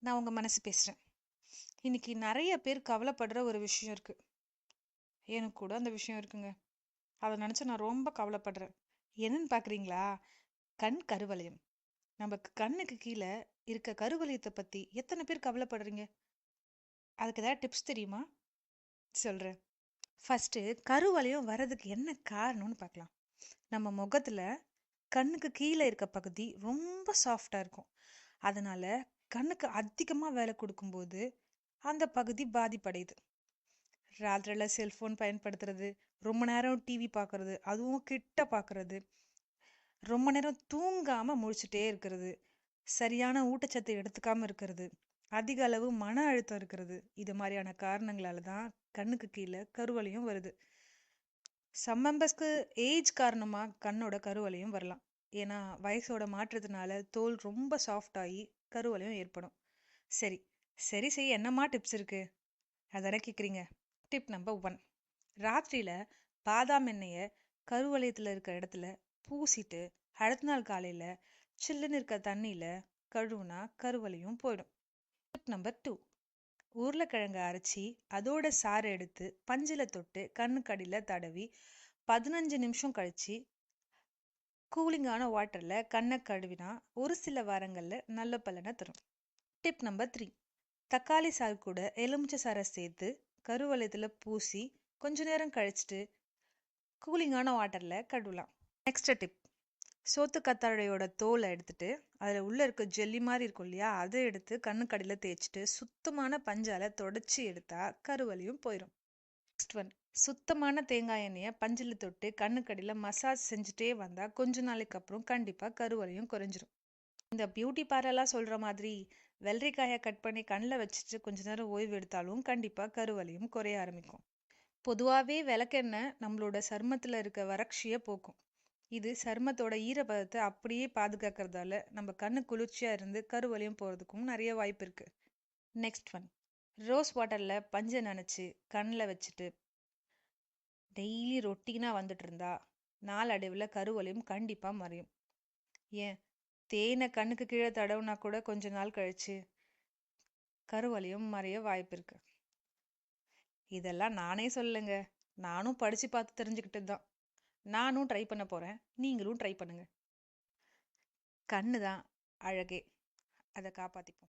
நான் உங்க மனசு பேசுறேன். இன்னைக்கு நிறைய பேர் கவலைப்படுற ஒரு விஷயம் இருக்கு. எனக்கு கூட அந்த விஷயம் இருக்குங்க. அதை நினைச்சு நான் ரொம்ப கவலைப்படுறேன். என்னன்னு பாக்குறீங்களா? கண் கருவளையம். நமக்கு கண்ணுக்கு கீழே இருக்க கருவளையத்தை பத்தி எத்தனை பேர் கவலைப்படுறீங்க? அதுக்கு ஏதாவது டிப்ஸ் தெரியுமா? சொல்றேன். ஃபர்ஸ்ட், கருவளையம் வர்றதுக்கு என்ன காரணம்னு பார்க்கலாம். நம்ம முகத்துல கண்ணுக்கு கீழே இருக்க பகுதி ரொம்ப சாஃப்டா இருக்கும். அதனால கண்ணுக்கு அதிகமா வேலை கொடுக்கும்போது அந்த பகுதி பாதிப்படையுது. ராத்திரில செல்போன் பயன்படுத்துறது, ரொம்ப நேரம் டிவி பார்க்கறது, அதுவும் கிட்ட பார்க்கறது, ரொம்ப நேரம் தூங்காம முழிச்சுட்டே இருக்கிறது, சரியான ஊட்டச்சத்து எடுத்துக்காம இருக்கிறது, அதிக அளவு மன அழுத்தம் இருக்கிறது, இது மாதிரியான காரணங்களால தான் கண்ணுக்கு கீழே கருவளையம் வருது. சம் மெம்பர்ஸ்க்கு ஏஜ் காரணமா கண்ணோட கருவளையம் வரலாம். ஏன்னா வயசோட மாற்றத்தினால தோல் ரொம்ப சாஃப்ட் ஆகி கருவளையம் ஏற்படும். சரி, சரி செய்ய என்னமா டிப்ஸ் இருக்கு அதானே கேக்குறீங்க. டிப் நம்பர் 1: ராத்திரியில பாதாம் எண்ணெயை கருவளையத்துல இருக்க இடத்துல பூசிட்டு அடுத்த நாள் காலையில சில்லுன்னு இருக்க தண்ணியில கழுவுனா கருவளையும் போயிடும். டிப் நம்பர் 2: உருளைக்கிழங்கை அரைச்சி அதோட சாறு எடுத்து பஞ்சில தொட்டு கண்ணுக்கடியில தடவி 15 நிமிஷம் கழிச்சு கூலிங்கான வாட்டர்ல கண்ணை கழுவினா ஒரு சில வாரங்கள்ல நல்ல பலனை தரும். டிப் நம்பர் 3: தக்காளி சாறு கூட எலுமிச்சை சாறை சேர்த்து கருவளையத்துல பூசி கொஞ்ச நேரம் கழிச்சிட்டு கூலிங்கான வாட்டர்ல கழுவலாம். நெக்ஸ்ட் டிப்: சோத்து கத்தாழையோட தோலை எடுத்துட்டு அதில் உள்ள இருக்க ஜெல்லி மாதிரி இருக்கும் இல்லையா, அதை எடுத்து கண்ணுக்கடியில் தேய்ச்சிட்டு சுத்தமான பஞ்சால தொடச்சி எடுத்தா கருவலியும் போயிடும். நெக்ஸ்ட் ஒன்: சுத்தமான தேங்காய் எண்ணெயை பஞ்சில் தொட்டு கண்ணுக்கடியில் மசாஜ் செஞ்சுட்டே வந்தா கொஞ்ச நாளைக்கு அப்புறம் கண்டிப்பா கருவலியும் குறைஞ்சிரும். இந்த பியூட்டி பார்லர்லாம் சொல்ற மாதிரி வெள்ளரிக்காயை கட் பண்ணி கண்ணில் வச்சுட்டு கொஞ்ச நேரம் ஓய்வு எடுத்தாலும் கண்டிப்பா கருவலியும் குறைய ஆரம்பிக்கும். பொதுவாகவே விளக்கெண்ணெய் நம்மளோட சருமத்தில் இருக்க வறட்சியை போக்கும். இது சருமத்தோட ஈரப்பதத்தை அப்படியே பாதுகாக்கிறதால நம்ம கண்ணு குளிர்ச்சியா இருந்து கருவளையம் போறதுக்கும் நிறைய வாய்ப்பு இருக்கு. நெக்ஸ்ட் ஒன்: ரோஸ் வாட்டர்ல பஞ்சை நனைச்சு கண்ணில் வச்சுட்டு டெய்லி ரொட்டீனா வந்துட்டு இருந்தா நாளடைவில் கருவளையம் கண்டிப்பா மறையும். ஏன், தேனை கண்ணுக்கு கீழே தடவுனா கூட கொஞ்ச நாள் கழிச்சு கருவளையம் மறைய வாய்ப்பு இருக்கு. இதெல்லாம் நானே சொல்லுங்க, நானும் படிச்சு பார்த்து தெரிஞ்சுக்கிட்டது தான். நானும் ட்ரை பண்ண போறேன், நீங்களும் ட்ரை பண்ணுங்க. கண்ணு தான் அழகே, அதை காப்பாத்திப்போம்.